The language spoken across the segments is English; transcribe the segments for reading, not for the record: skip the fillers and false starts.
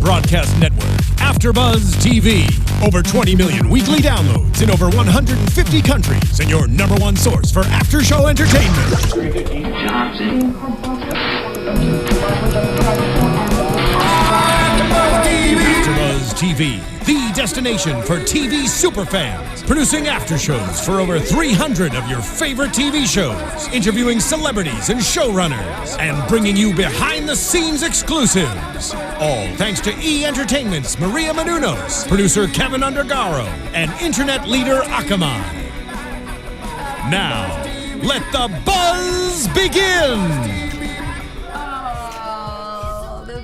broadcast network, AfterBuzz TV. Over 20 million weekly downloads in over 150 countries, and your number one source for after-show entertainment. AfterBuzz TV, the destination for TV superfans, producing after shows for over 300 of your favorite TV shows, interviewing celebrities and showrunners, and bringing you behind-the-scenes exclusives. All thanks to E! Entertainment's Maria Menounos, producer Kevin Undergaro, and internet leader Akamai. Now, let the buzz begin!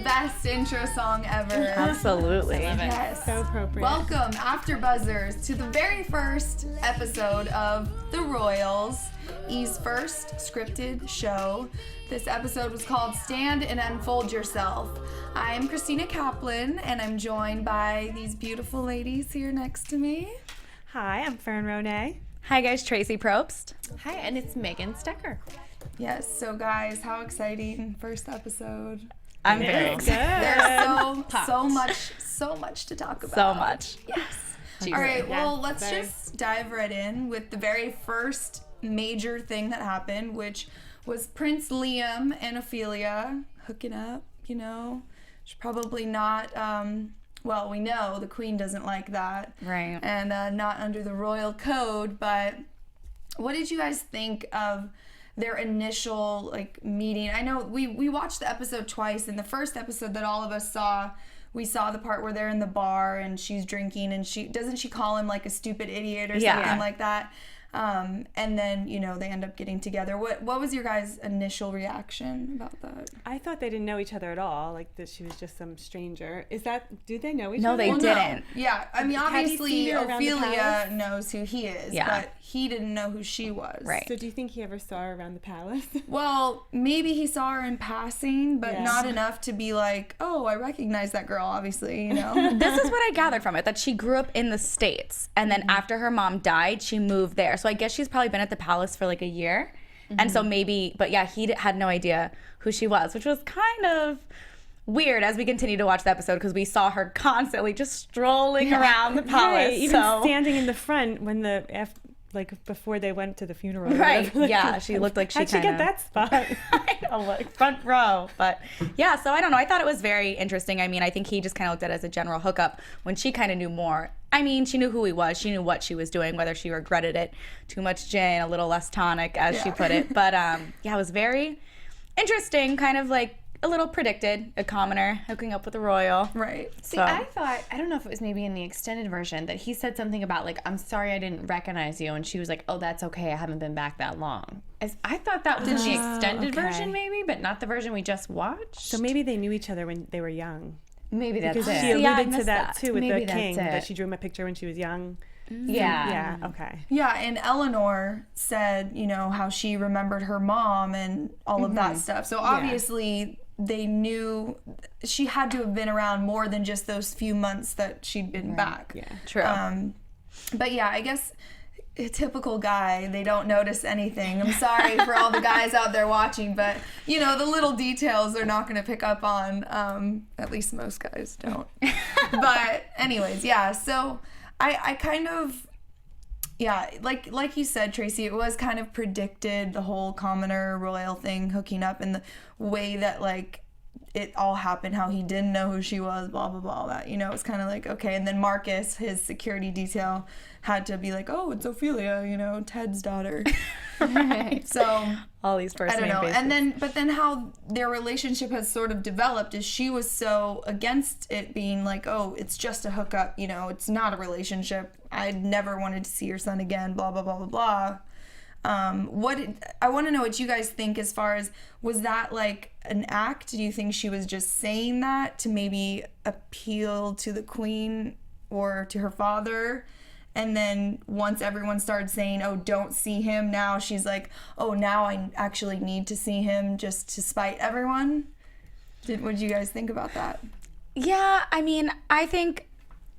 Best intro song ever. Absolutely. Yes. So appropriate. Welcome, After Buzzers, to the very first episode of The Royals, E's first scripted show. This episode was called Stand and Unfold Yourself. I am Christina Kaplan, and I'm joined by these beautiful ladies here next to me. Hi, I'm Fern Ronay. Hi guys, Traci Propst. Hi, and it's Megan Stecher. Yes, so guys, how exciting. First episode. I'm very excited. There's so much to talk about. So much. Yes. All right, well, let's just dive right in with the very first major thing that happened, which was Prince Liam and Ophelia hooking up, you know. She's probably not, well, we know the Queen doesn't like that. Right. And not under the royal code, but what did you guys think of their initial meeting? I know we watched the episode twice. In the first episode that all of us saw, we saw the part where they're in the bar and she's drinking and she call him like a stupid idiot or something like that. And then, you know, they end up getting together. What was your guys' initial reaction about that? I thought they didn't know each other at all, like that she was just some stranger. Do they know each No, other? they didn't. No. Yeah, I mean, obviously Have you seen her around the Ophelia palace? knows who he is, but he didn't know who she was. Right. So do you think he ever saw her around the palace? Well, maybe he saw her in passing, but not enough to be like, oh, I recognize that girl, obviously, you know? This is what I gathered from it, that she grew up in the States, and then after her mom died, she moved there. So I guess she's probably been at the palace for like a year. And so maybe, but yeah, he had no idea who she was, which was kind of weird as we continue to watch the episode because we saw her constantly just strolling around the palace. Right, even standing in the front when before they went to the funeral. Right, yeah, she looked like she How'd she get that spot? I know, like front row. But yeah, so I don't know. I thought it was very interesting. I mean, I think he just kind of looked at it as a general hookup when she kind of knew more. I mean, she knew who he was. She knew what she was doing, whether she regretted it. Too much gin, a little less tonic, as she put it. But yeah, it was very interesting, kind of like a little predicted, a commoner hooking up with a royal. Right. See, I thought, I don't know if it was maybe in the extended version, that he said something about like, I'm sorry I didn't recognize you. And she was like, oh, that's okay. I haven't been back that long. I thought that was in the extended version maybe, but not the version we just watched. So maybe they knew each other when they were young. Maybe that's Because it. she alluded to that too with Maybe the king, that's it. that she drew him a picture when she was young. Yeah. Yeah, okay. Yeah, and Eleanor said, you know, how she remembered her mom and all of that stuff. So obviously they knew she had to have been around more than just those few months that she'd been back. Yeah. True. But yeah, I guess a typical guy, they don't notice anything. I'm sorry for all the guys out there watching, but you know, the little details they're not going to pick up on. At least most guys don't. But anyways, yeah, so I kind of, yeah, like you said, Traci, it was kind of predicted, the whole commoner royal thing hooking up, and the way that like it all happened, how he didn't know who she was, blah blah blah, that, you know, it's kind of like, okay. And then Marcus, his security detail, had to be like, oh, it's Ophelia, you know, Ted's daughter. Right. So all these first I don't name know. bases. And then how their relationship has sort of developed is she was so against it being like, oh, it's just a hookup, you know, it's not a relationship. I never wanted to see your son again, blah blah blah blah blah. I want to know what you guys think as far as, was that like an act? Do you think she was just saying that to maybe appeal to the Queen or to her father? And then once everyone started saying, oh, don't see him, now she's like, oh, now I actually need to see him just to spite everyone? What did you guys think about that? Yeah, I mean, I think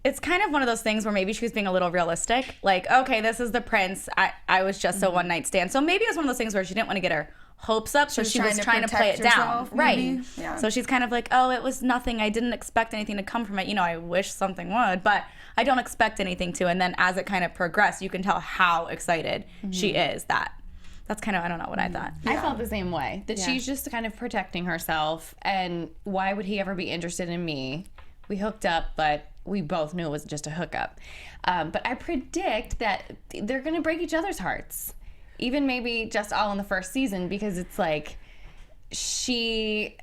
it's kind of one of those things where maybe she was being a little realistic. Like, okay, this is the prince. I was just a one-night stand. So maybe it was one of those things where she didn't want to get her hopes up, so she was trying to play it down. Right. Yeah. So she's kind of like, oh, it was nothing. I didn't expect anything to come from it. You know, I wish something would, but I don't expect anything to. And then as it kind of progressed, you can tell how excited she is. That's kind of, I don't know what I thought. I felt the same way, that she's just kind of protecting herself, and why would he ever be interested in me? We hooked up, but we both knew it was just a hookup. But I predict that they're going to break each other's hearts. Even maybe just all in the first season, because it's like she,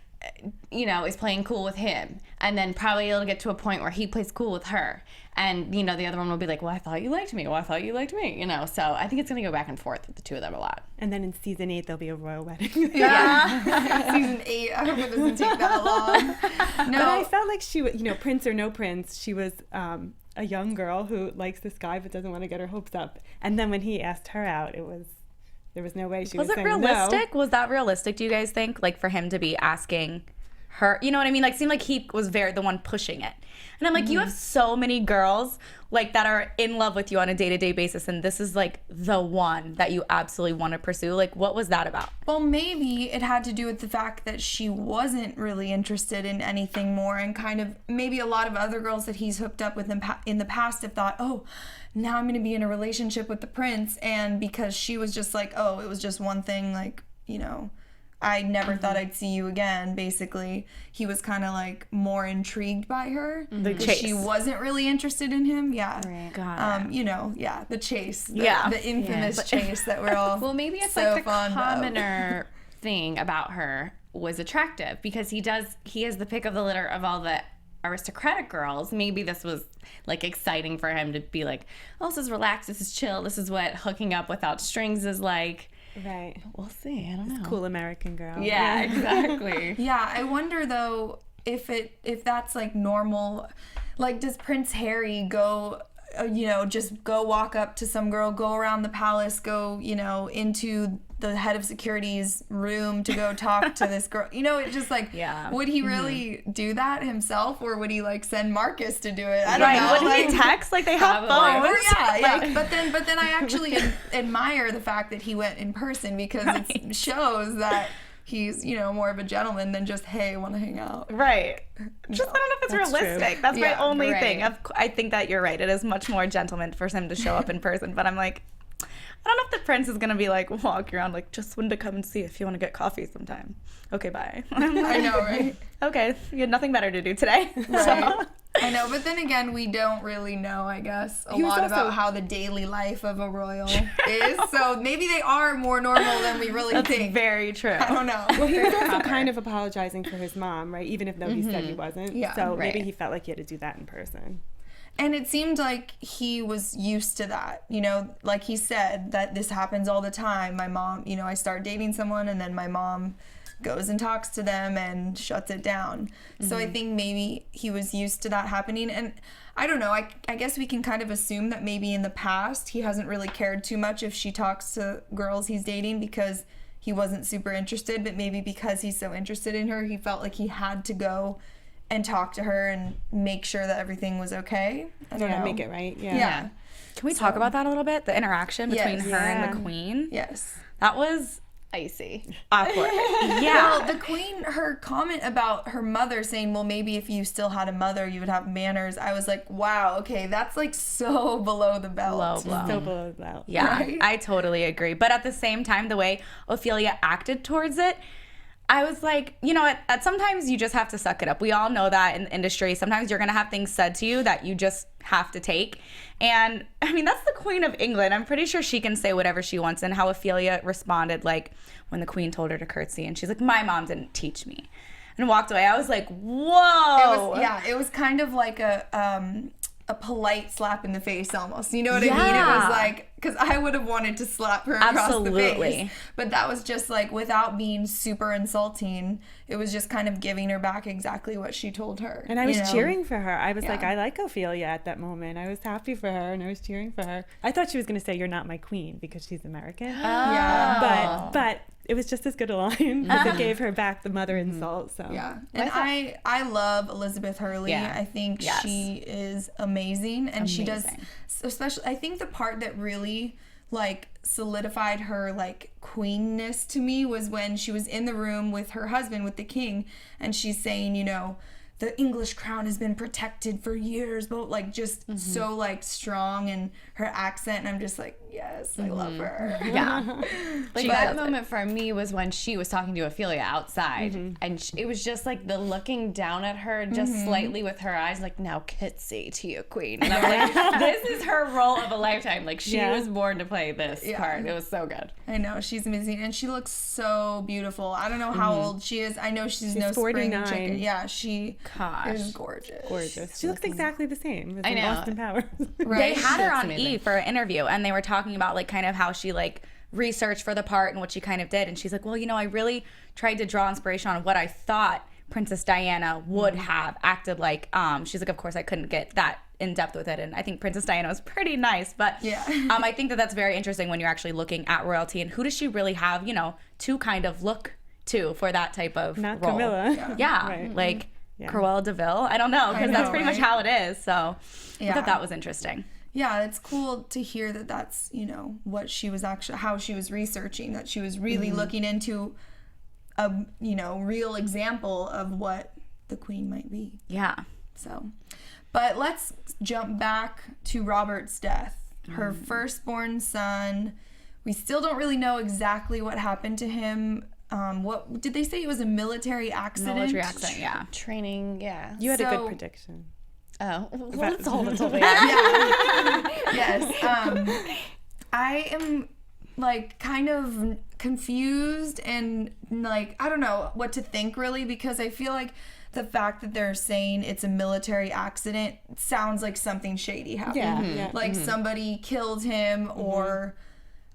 you know, is playing cool with him. And then probably it'll get to a point where he plays cool with her. And, you know, the other one will be like, well, I thought you liked me. Well, I thought you liked me. You know, so I think it's going to go back and forth with the two of them a lot. And then in season 8, there'll be a royal wedding. Season 8, I hope it doesn't take that long. No. But I felt like she was, you know, prince or no prince, she was a young girl who likes this guy but doesn't want to get her hopes up. And then when he asked her out, there was no way she was saying no. Was it realistic? Was that realistic, do you guys think? Like, for him to be asking her, you know what I mean? Like, seemed like he was the one pushing it. And I'm like, you have so many girls, like, that are in love with you on a day-to-day basis, and this is, like, the one that you absolutely want to pursue. Like, what was that about? Well, maybe it had to do with the fact that she wasn't really interested in anything more, and kind of maybe a lot of other girls that he's hooked up with in the past have thought, oh, now I'm going to be in a relationship with the prince, and because she was just like, oh, it was just one thing, like, you know, I never thought I'd see you again, basically. He was kind of, like, more intrigued by her. The chase. She wasn't really interested in him. Yeah. Right. God. You know, the chase. The infamous chase that we're all Well, maybe it's so like the fond commoner thing about her was attractive, because he is the pick of the litter of all the aristocratic girls. Maybe this was, like, exciting for him to be like, oh, this is relaxed, this is chill, this is what hooking up without strings is like. Right. We'll see. I don't know. Cool American girl. Yeah, exactly. Yeah, I wonder though if that's like normal. Like, does Prince Harry go, you know, just go walk up to some girl, go around the palace, go, you know, into the head of security's room to go talk to this girl? You know, it just like, would he really do that himself, or would he like send Marcus to do it? I don't know. Would he text? Like, they have phones. Or yeah. But then I actually admire the fact that he went in person, because it shows that he's, you know, more of a gentleman than just, hey, I want to hang out. Right. Just, I don't know if it's realistic. True. That's my only thing. I think that you're right. It is much more gentleman for him to show up in person. But I'm like, I don't know if the prince is going to be like walking around like, just wanted to come and see if you want to get coffee sometime. Okay, bye. I know, right? Okay, you had nothing better to do today. Right. So. I know, but then again, we don't really know, I guess, a lot about how the daily life of a royal is. So maybe they are more normal than we really That's think. very true. I don't know. Well, he was also kind of apologizing for his mom, right? Even though he said he wasn't. Yeah, so maybe he felt like he had to do that in person. And it seemed like he was used to that, you know, like he said, that this happens all the time. My mom, you know, I start dating someone and then my mom goes and talks to them and shuts it down. So I think maybe he was used to that happening. And I don't know, I guess we can kind of assume that maybe in the past he hasn't really cared too much if she talks to girls he's dating, because he wasn't super interested. But maybe because he's so interested in her, he felt like he had to go and talk to her and make sure that everything was okay. I don't know. Make it right. Yeah. Can we talk about that a little bit? The interaction between her and the queen? Yes. That was icy. awkward. Well, the queen, her comment about her mother saying, well, maybe if you still had a mother, you would have manners. I was like, wow, okay, that's like so below the belt. Low blow. So below the belt. Yeah, Right? I totally agree. But at the same time, the way Ophelia acted towards it, I was like, you know what, sometimes you just have to suck it up. We all know that in the industry. Sometimes you're going to have things said to you that you just have to take. And, I mean, that's the Queen of England. I'm pretty sure she can say whatever she wants. And how Ophelia responded, like, when the Queen told her to curtsy. And she's like, my mom didn't teach me. And walked away. I was like, whoa. It was kind of like a polite slap in the face almost. You know what I mean? It was like, because I would have wanted to slap her across the face. But that was just like, without being super insulting, it was just kind of giving her back exactly what she told her. And I was cheering for her. I was like, I like Ophelia at that moment. I was happy for her and I was cheering for her. I thought she was going to say, you're not my queen, because she's American. Yeah. But it was just as good a line, because it gave her back the mother insult. So yeah, and I love Elizabeth Hurley. Yeah. I think she is amazing, and she does, especially, I think the part that really like solidified her like queenness to me was when she was in the room with her husband, with the king, and she's saying, you know, the English crown has been protected for years, but like just so like strong in her accent, and I'm just like, yes, I love her. Yeah. Like that moment for me was when she was talking to Ophelia outside, and it was just like the looking down at her just slightly with her eyes, like, now kitsie to you, queen. And I'm like, this is her role of a lifetime. Like she was born to play this part. It was so good. I know, she's amazing, and she looks so beautiful. I don't know how old she is. I know she's no 49. spring chicken. Yeah, she is gorgeous. Gorgeous. She looks exactly the same as I in know. Austin Powers. Right. They had her That's on amazing. E for an interview, and they were talking about like kind of how she like researched for the part and what she kind of did, and she's like, well, you know, I really tried to draw inspiration on what I thought Princess Diana would have acted like. She's like, of course I couldn't get that in depth with it, and I think Princess Diana was pretty nice, but I think that that's very interesting when you're actually looking at royalty and who does she really have, you know, to kind of look to for that type of Not role. Camilla. Yeah, Right. like Cruella de Vil. I don't know, because that's pretty much how it is. So I thought that was interesting. Yeah, it's cool to hear that that's, you know, what she was actually, how she was researching, that she was really looking into a, you know, real example of what the queen might be. Yeah. So, but let's jump back to Robert's death. Her firstborn son. We still don't really know exactly what happened to him. What did they say? It was a military accident. Military accent, yeah. Training, yeah. You had a So- good prediction. Oh, well, let's hold it till the end. Yes. I am like kind of confused and like I don't know what to think really, because I feel like the fact that they're saying it's a military accident sounds like something shady happened. Yeah. Like somebody killed him, or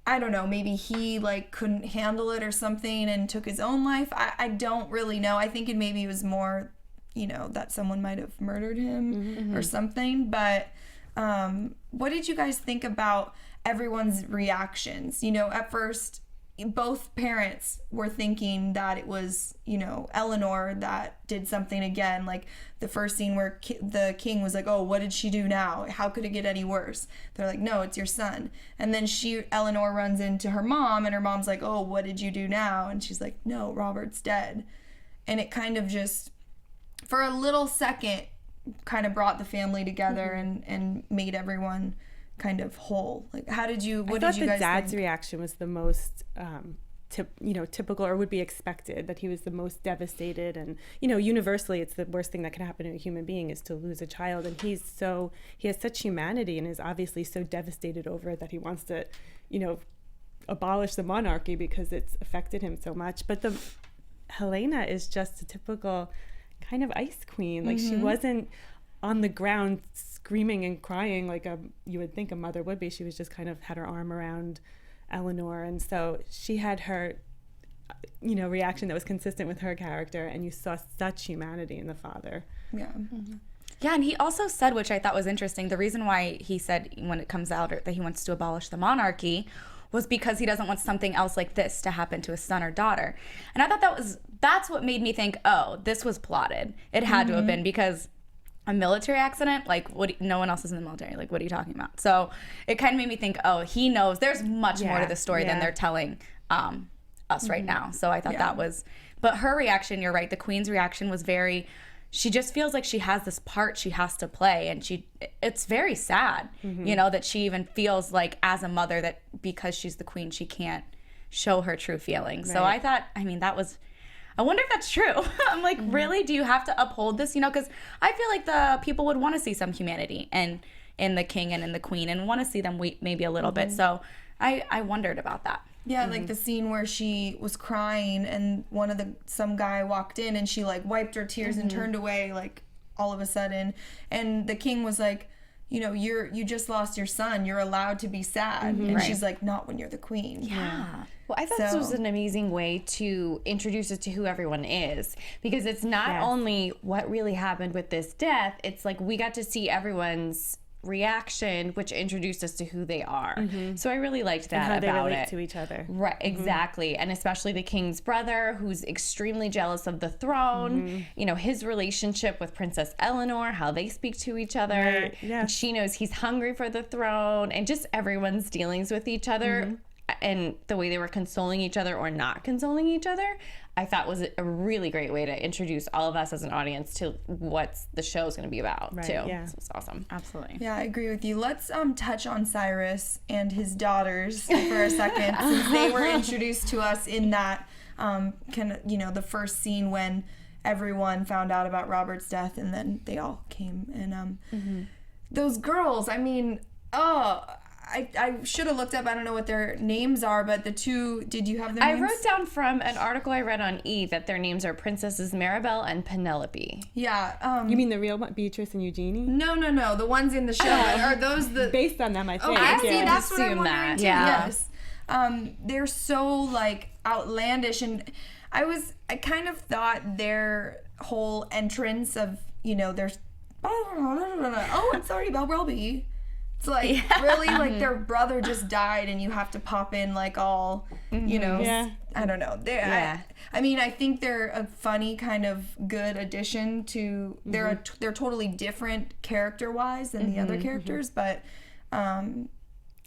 I don't know, maybe he like couldn't handle it or something and took his own life. I don't really know. I think it maybe was more, you know, that someone might have murdered him or something. But what did you guys think about everyone's reactions? You know, at first, both parents were thinking that it was, you know, Eleanor that did something again. Like the first scene where the king was like, oh, what did she do now? How could it get any worse? They're like, no, it's your son. And then Eleanor runs into her mom, and her mom's like, oh, what did you do now? And she's like, no, Robert's dead. And it kind of just, for a little second, kind of brought the family together and made everyone kind of whole. Like, how did you, what did you guys I thought the dad's think? reaction was the most, typical, or would be expected, that he was the most devastated. And, you know, universally, it's the worst thing that can happen to a human being is to lose a child. And he has such humanity and is obviously so devastated over it that he wants to, you know, abolish the monarchy because it's affected him so much. But Helena is just a typical kind of ice queen. Like she wasn't on the ground screaming and crying like you would think a mother would be. She was just kind of had her arm around Eleanor, and so she had her, you know, reaction that was consistent with her character, and you saw such humanity in the father. Yeah. Yeah, and he also said, which I thought was interesting, the reson why he said when it comes out that he wants to abolish the monarchy was because he doesn't want something else like this to happen to his son or daughter. And I thought that's what made me think, oh, this was plotted. It had to have been, because a military accident, like no one else is in the military. Like, what are you talking about? So it kind of made me think, oh, he knows there's much more to the story than they're telling us right now. So I thought that was, but her reaction, you're right. The queen's reaction was she just feels like she has this part she has to play, and it's very sad, you know, that she even feels like as a mother that because she's the queen, she can't show her true feelings. Right. So I thought, I mean, I wonder if that's true. I'm like, really? Do you have to uphold this? You know, because I feel like the people would want to see some humanity in the king and in the queen, and want to see them weep maybe a little bit. So I wondered about that. Yeah, like the scene where she was crying and some guy walked in and she like wiped her tears and turned away like all of a sudden, and the king was like, you know, you just lost your son, you're allowed to be sad. And she's like, not when you're the queen. Yeah. Well, I thought this was an amazing way to introduce us to who everyone is, because it's not only what really happened with this death, it's like we got to see everyone's reaction, which introduced us to who they are. So I really liked that and how about they relate it. to each other. Right, exactly. And especially the king's brother, who's extremely jealous of the throne. You know, his relationship with Princess Eleanor, how they speak to each other. Right, yeah. And she knows he's hungry for the throne, and just everyone's dealings with each other and the way they were consoling each other or not consoling each other, I thought was a really great way to introduce all of us as an audience to what the show's going to be about, too. Yeah. So it's awesome. Absolutely. Yeah, I agree with you. Let's touch on Cyrus and his daughters for a second, since they were introduced to us in that the first scene when everyone found out about Robert's death, and then they all came. And those girls, I mean, I should have looked up, I don't know what their names are, but the two, did you have their names? I wrote down from an article I read on E! That their names are Princesses Maribel and Penelope. Yeah. You mean the real one, Beatrice and Eugenie? No, the ones in the show. Are those the... Based on them, I think. I see, yeah. that's what I'm Assume wondering that. too. Yeah. Yes. They're so, like, outlandish, and I kind of thought their whole entrance of, there's... Oh, I'm sorry about Robbie. It's like, really, like, their brother just died, and you have to pop in, like, all, Yeah. I don't know. I mean, I think they're a funny kind of good addition to, they're totally different character-wise than the other characters, but,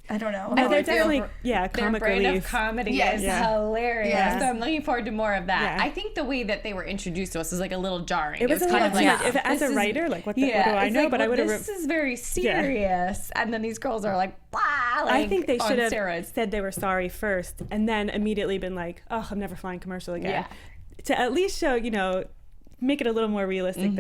I don't know. No, they're definitely, Their comic brand relief. of comedy Yes. is Yeah. hilarious. Yes. So I'm looking forward to more of that. Yeah. I think the way that they were introduced to us is like a little jarring. It was a kind little of like, too much. As this a is- writer, like, what do I it's know? like, But I well, would have... this is very serious. And then these girls are like, blah, like, I think they on should have steroids. said they were sorry first and then immediately been like, oh, I'm never flying commercial again. Yeah. To at least show, make it a little more realistic.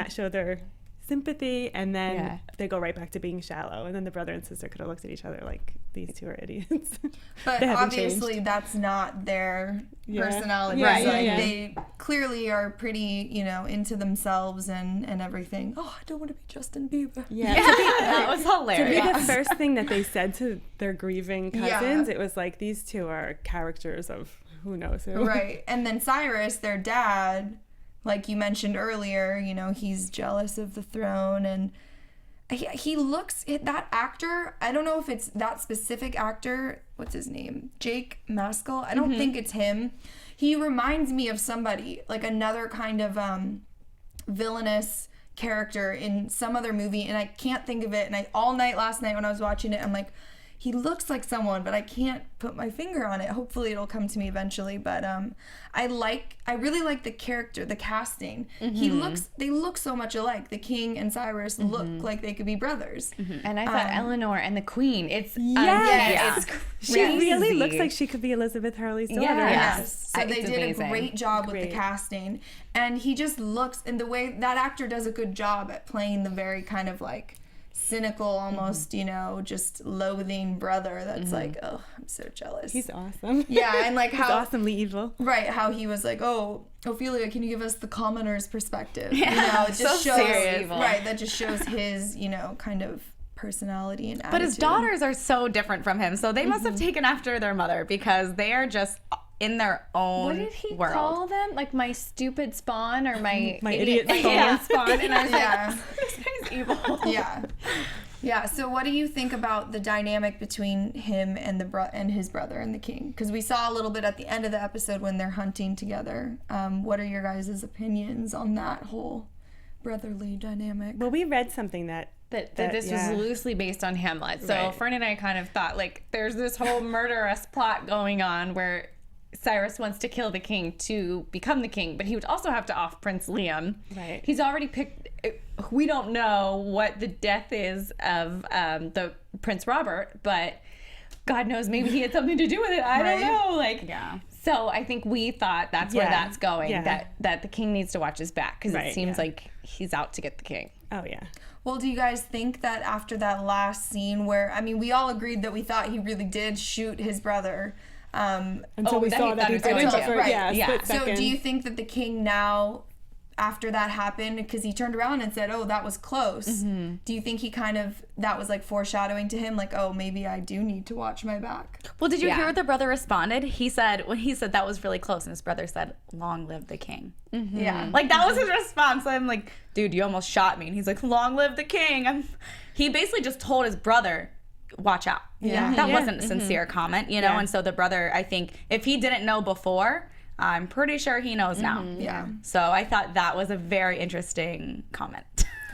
Show their sympathy, and then they go right back to being shallow. And then the brother and sister could have looked at each other like, these two are idiots. But They haven't obviously changed. that's not their Yeah. personality. Right, Like, yeah. they clearly are pretty, into themselves and everything. Oh, I don't want to be Justin Bieber. Yeah. That was To hilarious. be the first thing that they said to their grieving cousins, Yeah. it was like, these two are characters of who knows who. Right. And then Cyrus, their dad, like you mentioned earlier, he's jealous of the throne, and he looks, that actor, I don't know if it's that specific actor, what's his name? Jake Maskell? I don't think it's him. He reminds me of somebody, like another kind of villainous character in some other movie, and I can't think of it, and all night last night when I was watching it, I'm like, he looks like someone, but I can't put my finger on it. Hopefully it'll come to me eventually. But I really like the character, the casting. They look so much alike. The king and Cyrus look like they could be brothers. And I thought Eleanor and the Queen, it's Yes. it's She really crazy. looks like she could be Elizabeth Hurley's daughter. Yeah. Yes. So It's they did amazing. a great job with the Great. casting. And he just looks, and the way that actor does a good job at playing the very kind of like cynical, almost, just loathing brother that's like, oh, I'm so jealous. He's awesome. Yeah, and like He's how awesomely evil. Right, how he was like, oh, Ophelia, can you give us the commoner's perspective? Yeah, it just so shows, serious. right, that just shows his, kind of personality and attitude. But his daughters are so different from him, so they must have taken after their mother because they are just in their own What did he world. call them? Like my stupid spawn or my idiot spawn. Yeah, spawn. And I was Yeah. like, this guy's evil. Yeah. Yeah, so what do you think about the dynamic between him and and his brother and the king? Because we saw a little bit at the end of the episode when they're hunting together. What are your guys' opinions on that whole brotherly dynamic? Well, we read something that That this was loosely based on Hamlet. So Right. Fern and I kind of thought, like, there's this whole murderous plot going on where Cyrus wants to kill the king to become the king, but he would also have to off Prince Liam. Right. He's already picked. We don't know what the death is of the Prince Robert, but God knows maybe he had something to do with it. I don't know. Like, Yeah. So I think we thought that's where Yeah. that's going. Yeah. That the king needs to watch his back because Right, it seems yeah. like he's out to get the king. Oh yeah. Well, do you guys think that after that last scene where, I mean, we all agreed that we thought he really did shoot his brother. Until we that saw he that thought he it was did going it to. for Right. a Yeah. split So second. do you think that the king now, after that happened, because he turned around and said, oh, that was close. Do you think he that was like foreshadowing to him, like, oh, maybe I do need to watch my back? Well, did you hear what the brother responded? When he said that was really close, and his brother said, long live the king. Yeah. Like, that was his response. I'm like, dude, you almost shot me. And he's like, long live the king. He basically just told his brother, watch out. Yeah. That wasn't a sincere comment, you know? And so the brother, I think, if he didn't know before, I'm pretty sure he knows now. Yeah. So I thought that was a very interesting comment.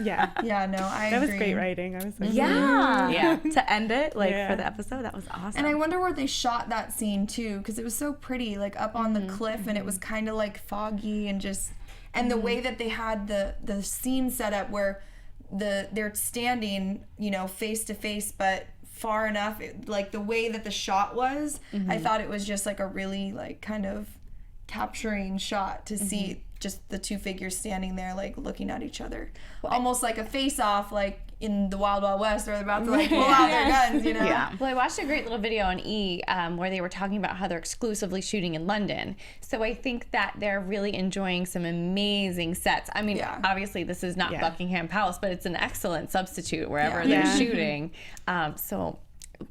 Yeah. Yeah, no, I That was agree. great writing. I was like, Yeah. To end it, for the episode, that was awesome. And I wonder where they shot that scene too, because it was so pretty, like up on the cliff, and it was kind of like foggy and just, and the way that they had the scene set up where they're standing, you know, face to face, but far enough, like the way that the shot was, I thought it was just like a really like kind of capturing shot to see just the two figures standing there like looking at each other, almost like a face-off, like in the Wild Wild West, where they're about to like pull out their guns, you know? Yeah. Well, I watched a great little video on E! Where they were talking about how they're exclusively shooting in London. So I think that they're really enjoying some amazing sets. I mean, obviously this is not Buckingham Palace, but it's an excellent substitute wherever they're shooting. So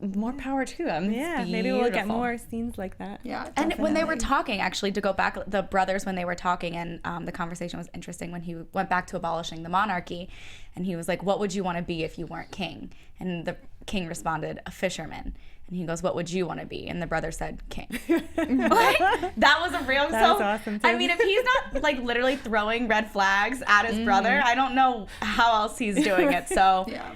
more power to them. Yeah, maybe we'll get more scenes like that. Yeah, And definitely. when they were talking, actually, to go back, the brothers, when they were talking, and the conversation was interesting when he went back to abolishing the monarchy, and he was like, what would you want to be if you weren't king? And the king responded, a fisherman. And he goes, what would you want to be? And the brother said, king. Like, that was a real, That was awesome, too. I mean, if he's not like literally throwing red flags at his brother, I don't know how else he's doing it. So Yeah.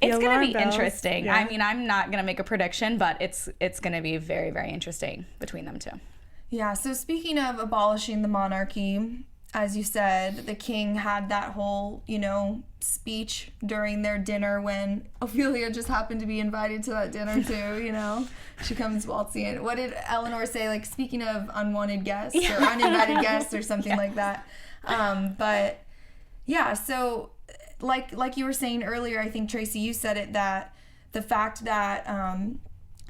it's The going to alarm be bells, interesting. yeah. I mean, I'm not going to make a prediction, but it's going to be very, very interesting between them two. Yeah, so speaking of abolishing the monarchy, as you said, the king had that whole, you know, speech during their dinner when Ophelia just happened to be invited to that dinner too, you know. She comes waltzing in. What did Eleanor say? Like, speaking of unwanted guests or uninvited guests or something like that. But yeah, so like you were saying earlier, I think, Traci, you said it, that the fact that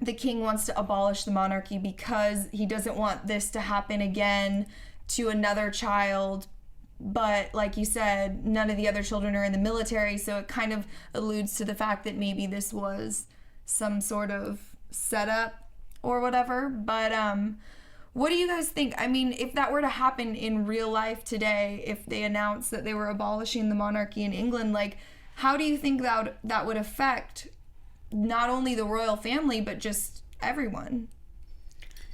the king wants to abolish the monarchy because he doesn't want this to happen again to another child, but like you said, none of the other children are in the military, so it kind of alludes to the fact that maybe this was some sort of setup or whatever. But what do you guys think? I mean, if that were to happen in real life today, if they announced that they were abolishing the monarchy in England, like, how do you think that would affect not only the royal family, but just everyone?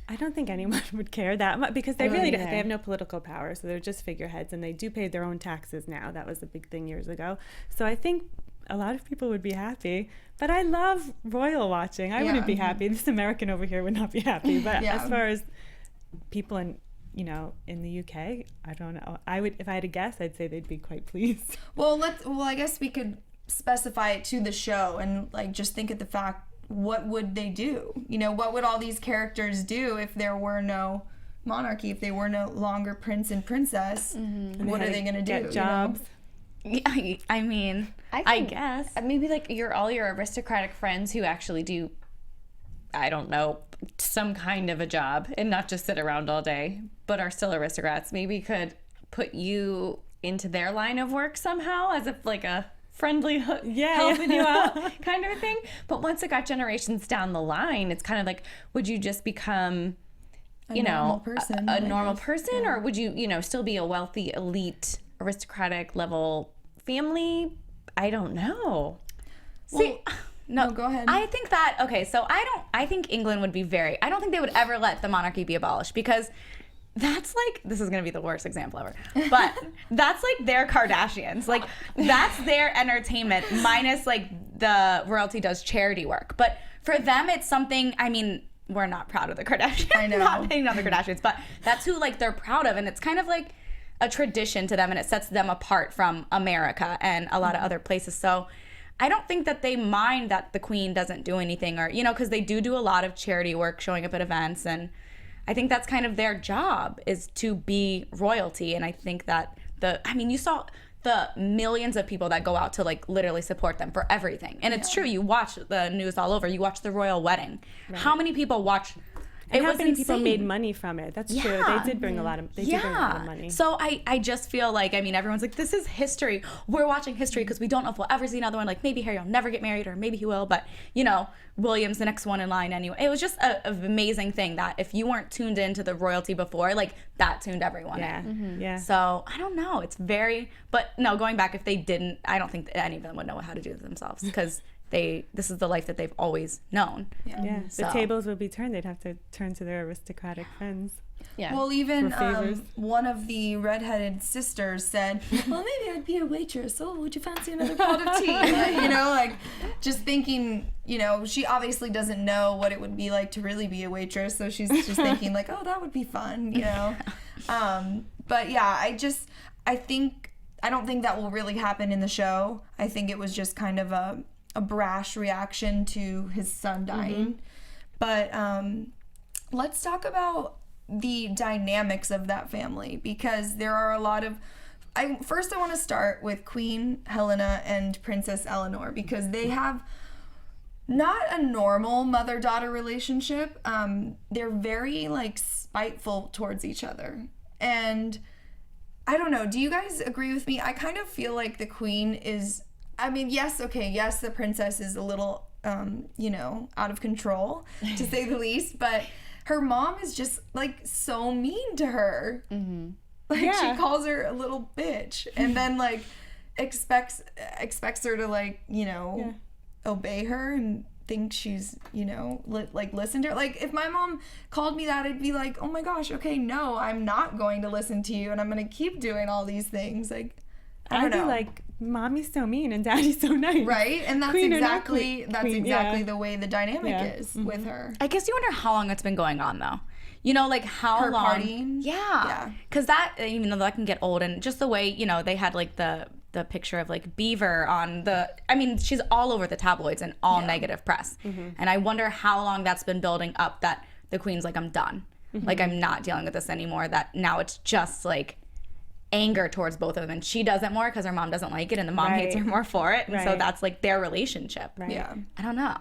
I don't think anyone would care that much because they really don't. They have no political power, so they're just figureheads, and they do pay their own taxes now. That was a big thing years ago. So I think a lot of people would be happy. But I love royal watching. I wouldn't be happy. This American over here would not be happy. But as far as people in, you know, in the UK, I don't know. I would, if I had to guess, I'd say they'd be quite pleased. Well, I guess we could specify it to the show and like just think of the fact, what would they do? You know, what would all these characters do if there were no monarchy, if they were no longer prince and princess? What are they going to do? Get jobs. Yeah, I mean, I guess. Maybe like all your aristocratic friends who actually do, I don't know, some kind of a job and not just sit around all day, but are still aristocrats, maybe could put you into their line of work somehow, as if like a friendly helping you out kind of a thing. But once it got generations down the line, it's kind of like, would you just become a normal person, or would you, you know, still be a wealthy, elite, aristocratic level family? I don't know. See, no, go ahead. I think that, okay, so I think England would be I don't think they would ever let the monarchy be abolished, because that's like, this is going to be the worst example ever, but that's like their Kardashians. Like, that's their entertainment, minus like the royalty does charity work. But for them, it's something, I mean, we're not proud of the Kardashians. I know. Not hating on the Kardashians, but that's who like they're proud of. And it's kind of like a tradition to them, and it sets them apart from America and a lot of other places. So I don't think that they mind that the Queen doesn't do anything, or, you know, because they do a lot of charity work, showing up at events, and I think that's kind of their job, is to be royalty. And I think that you saw the millions of people that go out to like literally support them for everything. And it's true, you watch the news all over, you watch the royal wedding. Right. How many people watch And how was many people insane. made money from it? That's true. They did bring a lot of. They did bring a lot of money. So I just feel like, I mean, everyone's like, this is history. We're watching history because we don't know if we'll ever see another one. Like maybe Harry will never get married, or maybe he will, but you know, William's the next one in line anyway. It was just an amazing thing that if you weren't tuned into the royalty before, like that tuned everyone in. Yeah. So I don't know. It's very, but no, going back, if they didn't, I don't think that any of them would know how to do it themselves because this is the life that they've always known. Yeah. So. The tables would be turned. They'd have to turn to their aristocratic friends. Yeah. Well, even For favors. one of the redheaded sisters said, well, maybe I'd be a waitress. Oh, would you fancy another pot of tea? Like, you know, like just thinking, you know, she obviously doesn't know what it would be like to really be a waitress. So she's just thinking like, oh, that would be fun, you know? But yeah, I don't think that will really happen in the show. I think it was just kind of a brash reaction to his son dying. But let's talk about the dynamics of that family, because there are a lot of first I want to start with Queen Helena and Princess Eleanor, because they have not a normal mother-daughter relationship. They're very like spiteful towards each other, and I don't know, do you guys agree with me? I kind of feel like the queen is, I mean, yes, the princess is a little you know, out of control to say the least, but her mom is just like so mean to her. Like she calls her a little bitch, and then like expects her to like, you know, obey her and think she's, you know, like listen to her. Like if my mom called me that, I'd be like, oh my gosh, okay, no, I'm not going to listen to you, and I'm gonna keep doing all these things. Like I don't know. I'd be like, mommy's so mean and daddy's so nice. Right? And that's Queen exactly yeah. the way the dynamic is with her. I guess you wonder how long it's been going on though. You know, like how Her long? partying? Yeah. Because that, even though that can get old, and just the way, you know, they had like the picture of like Beaver on the, I mean, she's all over the tabloids and all negative press. And I wonder how long that's been building up that the queen's like, I'm done. Like I'm not dealing with this anymore. That now it's just like anger towards both of them, and she does it more because her mom doesn't like it, and the mom hates her more for it, and so that's like their relationship. Yeah. I don't know.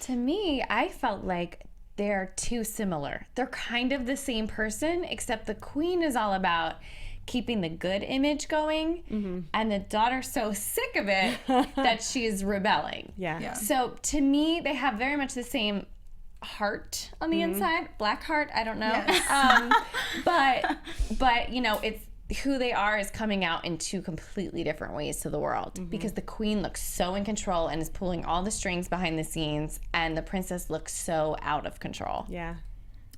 To me, I felt like they're too similar. They're kind of the same person, except the queen is all about keeping the good image going, and the daughter's so sick of it that she's rebelling. Yeah. So to me, they have very much the same heart on the inside, black heart, I don't know. Yes. But you know, it's who they are is coming out in two completely different ways to the world, because the queen looks so in control and is pulling all the strings behind the scenes, and the princess looks so out of control. Yeah.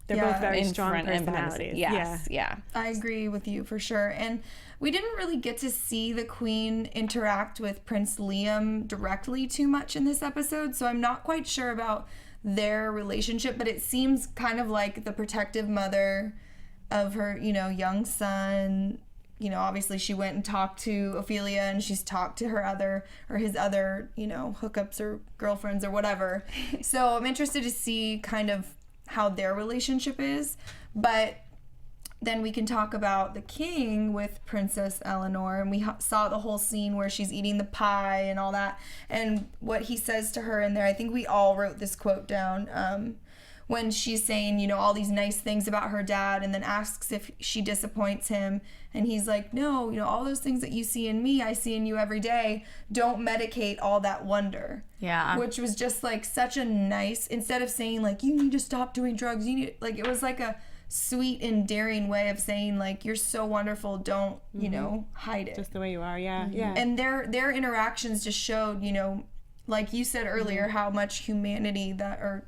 They're Yeah. both very In strong front and behind the personalities. scenes. Yes, yeah. I agree with you for sure. And we didn't really get to see the queen interact with Prince Liam directly too much in this episode, so I'm not quite sure about their relationship, but it seems kind of like the protective mother of her, you know, young son. You know, obviously she went and talked to Ophelia, and she's talked to his other, you know, hookups or girlfriends or whatever. So I'm interested to see kind of how their relationship is. But then we can talk about the king with Princess Eleanor, and we saw the whole scene where she's eating the pie and all that, and what he says to her in there. I think we all wrote this quote down, when she's saying, you know, all these nice things about her dad, and then asks if she disappoints him, and he's like, no, you know, all those things that you see in me, I see in you every day. Don't medicate all that wonder. Yeah. Which was just like such a nice, instead of saying like, you need to stop doing drugs, you need, like, it was like a sweet, endearing way of saying like, you're so wonderful, don't, you know, hide it. Just the way you are, yeah. And their interactions just showed, you know, like you said earlier, how much humanity that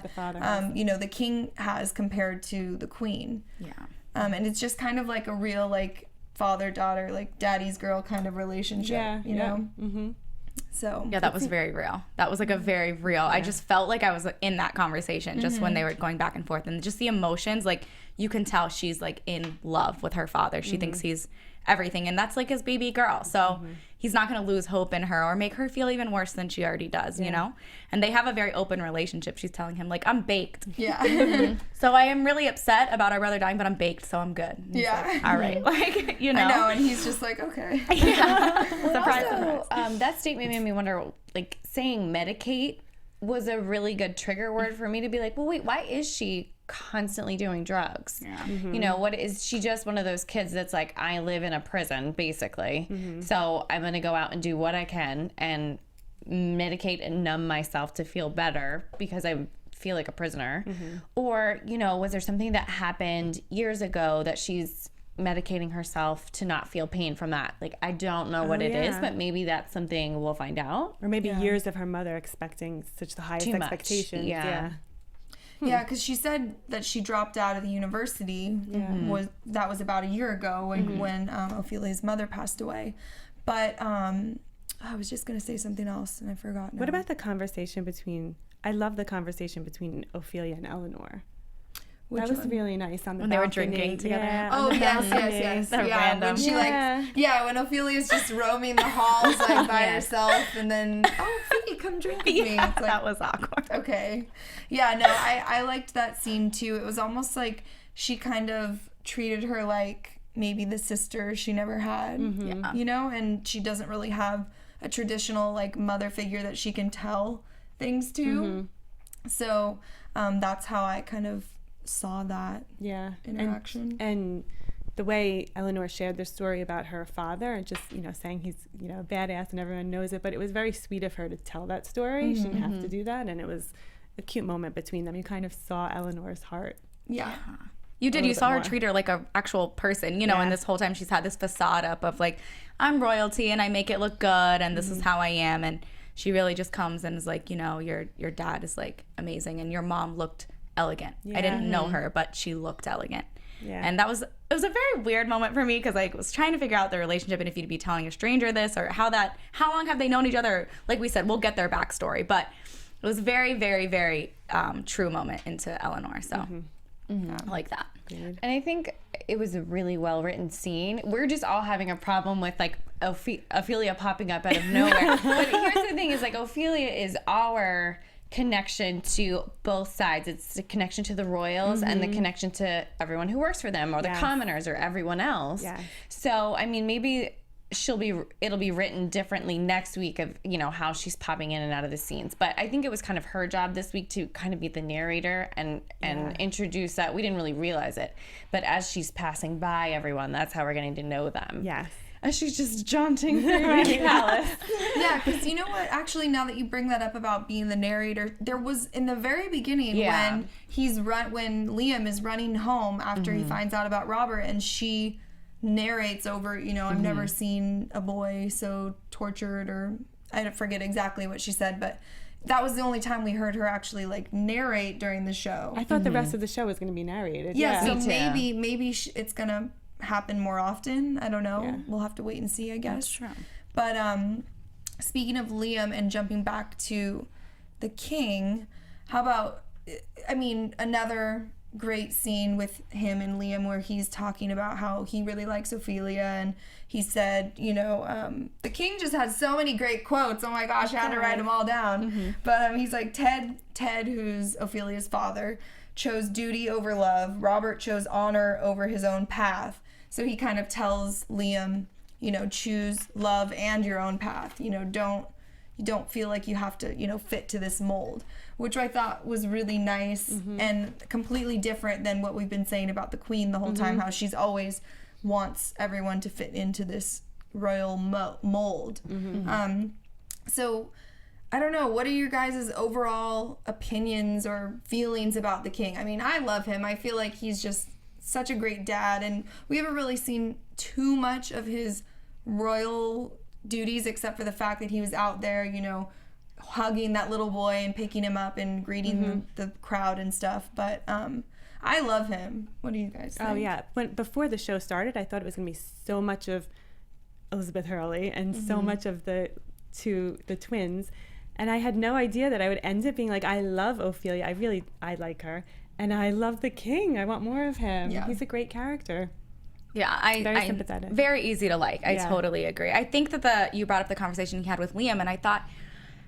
the father has. you know, the king has compared to the queen. Yeah. And it's just kind of like a real like father-daughter, like daddy's girl kind of relationship, you know? So Yeah, that was very real. That was like a very real, I just felt like I was in that conversation just when they were going back and forth, and just the emotions, like you can tell she's like in love with her father. She thinks he's everything, and that's like his baby girl, so he's not going to lose hope in her or make her feel even worse than she already does, you know? And they have a very open relationship. She's telling him like, I'm baked. yeah. So I am really upset about our brother dying, but I'm baked, so I'm good. And he's like, all right. Like, you know. I know, and he's just like, okay. Yeah. Well, Surprise, also, surprise. that statement made me wonder, like saying medicate, was a really good trigger word for me to be like, well, wait, why is she constantly doing drugs? Yeah. You know, what is she just one of those kids that's like, I live in a prison, basically. So I'm going to go out and do what I can and medicate and numb myself to feel better because I feel like a prisoner. Or, you know, was there something that happened years ago that she's medicating herself to not feel pain from that? Like, I don't know what it is, but maybe that's something we'll find out. Or maybe years of her mother expecting such the highest Too much. expectations. Yeah. Yeah, because she said that she dropped out of the university. That was about a year ago when Ophelia's mother passed away. But I was just going to say something else and I forgot now. What about the conversation between, I love the conversation between Ophelia and Eleanor. Which that was one? really nice on the When they were balcony. drinking together. Yeah, Oh, on the yes. They're Yeah, random. when she when Ophelia's just roaming the halls like by herself and then, oh, Ophelia, come drink with me. It's like, That was awkward. okay. Yeah, no, I liked that scene too. It was almost like she kind of treated her like maybe the sister she never had, you know, and she doesn't really have a traditional like mother figure that she can tell things to. So that's how I kind of saw that interaction. And the way Eleanor shared the story about her father and just, you know, saying he's, you know, a badass and everyone knows it, but it was very sweet of her to tell that story. She didn't have to do that, and it was a cute moment between them. You kind of saw Eleanor's heart. Yeah. You did. You saw her more. treat her like an actual person, you know, and this whole time she's had this facade up of like, I'm royalty and I make it look good and this is how I am. And she really just comes and is like, you know, your dad is like amazing and your mom looked elegant. I didn't know her, but she looked elegant. Yeah. And it was a very weird moment for me because I was trying to figure out the relationship and if you'd be telling a stranger this or how long have they known each other? Like we said, we'll get their backstory, but it was very, very, very true moment into Eleanor. So I like that. And I think it was a really well written scene. We're just all having a problem with like Ophelia popping up out of nowhere. But here's the thing: is like Ophelia is our connection to both sides. It's the connection to the royals and the connection to everyone who works for them, or the commoners, or everyone else. Yeah. So I mean, maybe it'll be written differently next week of, you know, how she's popping in and out of the scenes. But I think it was kind of her job this week to kind of be the narrator and introduce that. We didn't really realize it, but as she's passing by everyone, that's how we're getting to know them. Yes. As she's just jaunting through the palace. Yeah, because you know what? Actually, now that you bring that up about being the narrator, there was in the very beginning when when Liam is running home after he finds out about Robert, and she narrates over, you know, I've never seen a boy so tortured, or I forget exactly what she said, but that was the only time we heard her actually like narrate during the show. I thought the rest of the show was going to be narrated. Yeah, so maybe it's gonna happen more often. I don't know. Yeah. We'll have to wait and see, I guess. That's true. But speaking of Liam and jumping back to the king, how about, I mean, another great scene with him and Liam where he's talking about how he really likes Ophelia, and he said, you know, the king just had so many great quotes. Oh my gosh, I had to write them all down. But he's like, Ted, who's Ophelia's father, chose duty over love. Robert chose honor over his own path. So he kind of tells Liam, you know, choose love and your own path. You know, don't feel like you have to, you know, fit to this mold, which I thought was really nice and completely different than what we've been saying about the queen the whole time, how she's always wants everyone to fit into this royal mold. So I don't know, what are your guys' overall opinions or feelings about the king? I mean, I love him. I feel like he's just such a great dad, and we haven't really seen too much of his royal duties except for the fact that he was out there, you know, hugging that little boy and picking him up and greeting the crowd and stuff. But I love him. What do you guys think? Oh yeah, before the show started, I thought it was going to be so much of Elizabeth Hurley and so much of the twins, and I had no idea that I would end up being like, I love Ophelia. I like her, and I love the king. I want more of him. Yeah. He's a great character. Yeah, Very sympathetic. Very easy to like. I totally agree. I think that you brought up the conversation he had with Liam, and I thought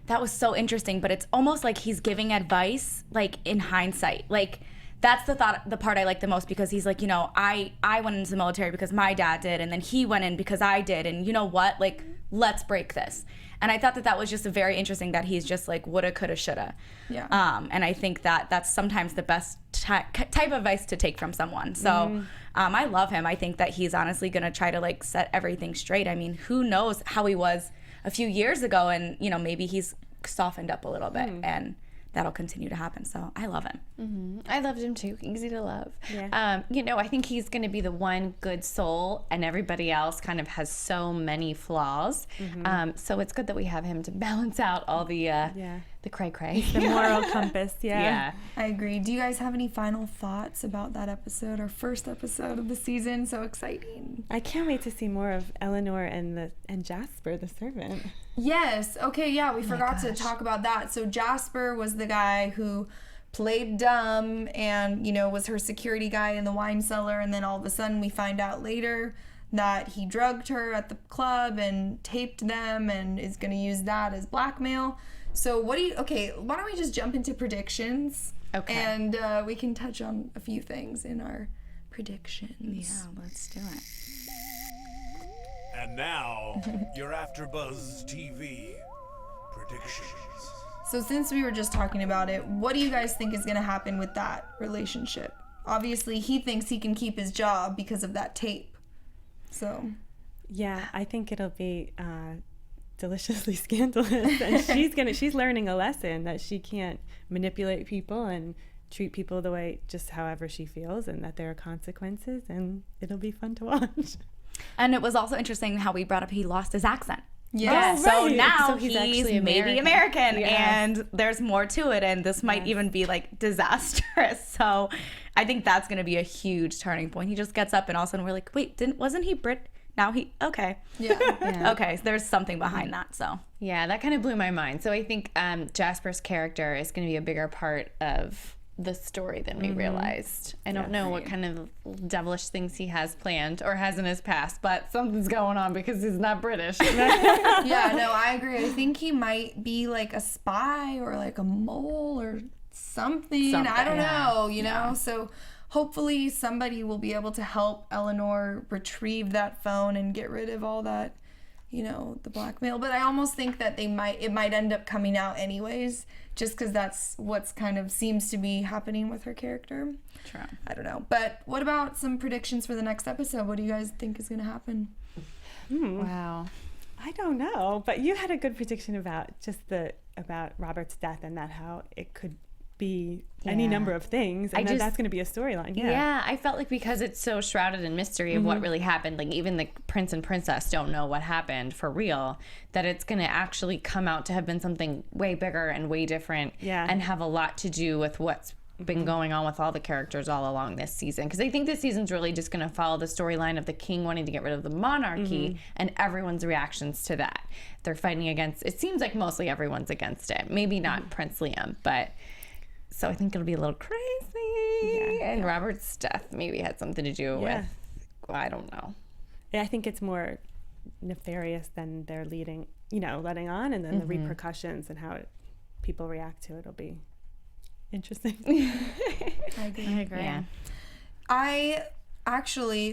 that was so interesting, but it's almost like he's giving advice, like, in hindsight. Like, that's the part I like the most, because he's like, you know, I went into the military because my dad did, and then he went in because I did, and you know what? Like, let's break this. And I thought that was just a very interesting that he's just like woulda, coulda, shoulda. Yeah. And I think that that's sometimes the best type of advice to take from someone. So I love him. I think that he's honestly going to try to like set everything straight. I mean, who knows how he was a few years ago, and maybe he's softened up a little bit, and that'll continue to happen. So I love him. I loved him too. Easy to love. Yeah. I think he's going to be the one good soul, and everybody else kind of has so many flaws. So it's good that we have him to balance out all the cray cray. The moral compass. Yeah. I agree. Do you guys have any final thoughts about that episode, our first episode of the season? So exciting. I can't wait to see more of Eleanor and Jasper, the servant. Yes. Okay, yeah, we forgot to talk about that. So Jasper was the guy who played dumb and, was her security guy in the wine cellar, and then all of a sudden we find out later that he drugged her at the club and taped them and is going to use that as blackmail. So why don't we just jump into predictions? Okay. And we can touch on a few things in our predictions. Yeah, let's do it. And now, your AfterBuzz TV predictions. So since we were just talking about it, what do you guys think is going to happen with that relationship? Obviously, he thinks he can keep his job because of that tape. So. Yeah, I think it'll be deliciously scandalous, and she's learning a lesson that she can't manipulate people and treat people the way just however she feels, and that there are consequences, and it'll be fun to watch. And it was also interesting how we brought up he lost his accent. Yeah. So now So he's actually maybe American, Yes. and there's more to it, and this might even be like disastrous. So I think that's going to be a huge turning point. He just gets up, and all of a sudden we're like, wait, wasn't he Brit? Now okay. Yeah. Okay, so there's something behind that. So Yeah, that kind of blew my mind. So I think Jasper's character is going to be a bigger part of the story than we realized. I don't know what kind of devilish things he has planned or has in his past, but something's going on because he's not British. Yeah, no, I agree. I think he might be like a spy or like a mole or something. I don't know, know? So hopefully somebody will be able to help Eleanor retrieve that phone and get rid of all that, the blackmail. But I almost think that it might end up coming out anyways, just because that's what's kind of seems to be happening with her character. true. I don't know. But what about some predictions for the next episode? What do you guys think is going to happen? Wow. I don't know, but you had a good prediction about about Robert's death, and that how it could be any number of things, and that's going to be a storyline. Yeah, I felt like because it's so shrouded in mystery of what really happened, like even the prince and princess don't know what happened for real, that it's going to actually come out to have been something way bigger and way different, and have a lot to do with what's been going on with all the characters all along this season. Because I think this season's really just going to follow the storyline of the king wanting to get rid of the monarchy and everyone's reactions to that. They're fighting against, it seems like mostly everyone's against it. Maybe not Prince Liam, but so I think it'll be a little crazy. And Robert's death maybe had something to do with, I don't know. Yeah, I think it's more nefarious than they're letting on, and then the repercussions and how people react to it will be interesting. I agree. Yeah.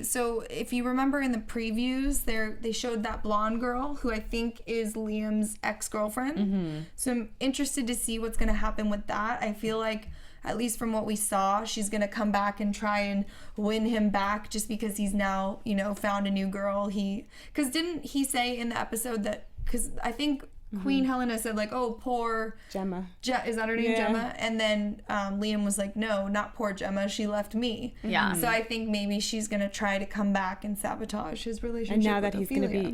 So if you remember in the previews, they showed that blonde girl who I think is Liam's ex-girlfriend. So I'm interested to see what's going to happen with that. I feel like, at least from what we saw, she's going to come back and try and win him back just because he's now, found a new girl. Because didn't he say in the episode that, because I think Queen Helena said like, oh, poor Gemma. Is that her name, Gemma? And then Liam was like, no, not poor Gemma. She left me. Yeah. So I think maybe she's going to try to come back and sabotage his relationship. And now that with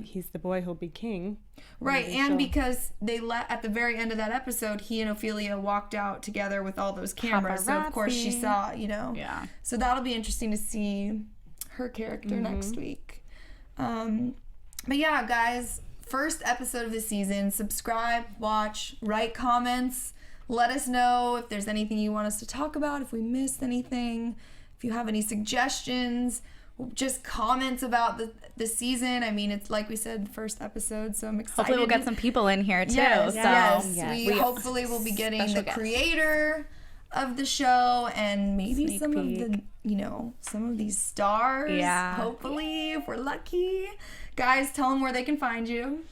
he's the boy who'll be king. Right. And because at the very end of that episode, he and Ophelia walked out together with all those cameras. So of course she saw, Yeah. So that'll be interesting to see her character next week. But yeah, guys, first episode of the season. Subscribe, watch, write comments. Let us know if there's anything you want us to talk about, if we missed anything, if you have any suggestions, just comments about the season. I mean, it's like we said, first episode, so I'm excited. Hopefully we'll get some people in here too. Yes. We hopefully will be getting the guests. Creator of the show and maybe some of the, some of these stars. Yeah. Hopefully, if we're lucky. Guys, tell them where they can find you.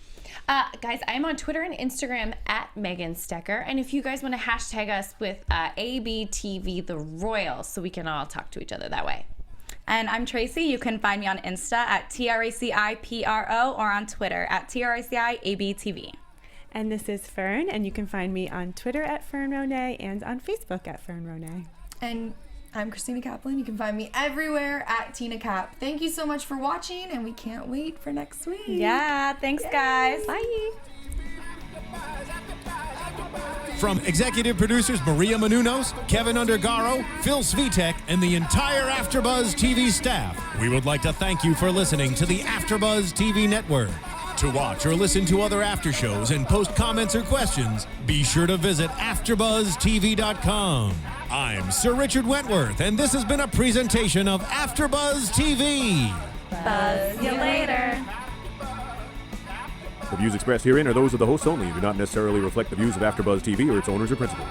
Guys, I'm on Twitter and Instagram at Megan Stecher. And if you guys want to hashtag us with ABTV The Royals so we can all talk to each other that way. And I'm Tracy. You can find me on Insta at TRACIPRO or on Twitter at TRACIABTV. And this is Fern, and you can find me on Twitter at Fern Ronay and on Facebook at Fern Ronay. And I'm Christina Kaplan. You can find me everywhere at Tina Cap. Thank you so much for watching, and we can't wait for next week. Yeah, thanks, guys. Bye. From executive producers Maria Menounos, Kevin Undergaro, Phil Svitek, and the entire AfterBuzz TV staff, we would like to thank you for listening to the AfterBuzz TV network. To watch or listen to other after shows and post comments or questions, be sure to visit AfterBuzzTV.com. I'm Sir Richard Wentworth, and this has been a presentation of AfterBuzz TV. Buzz you later. The views expressed herein are those of the hosts only and do not necessarily reflect the views of AfterBuzz TV or its owners or principals.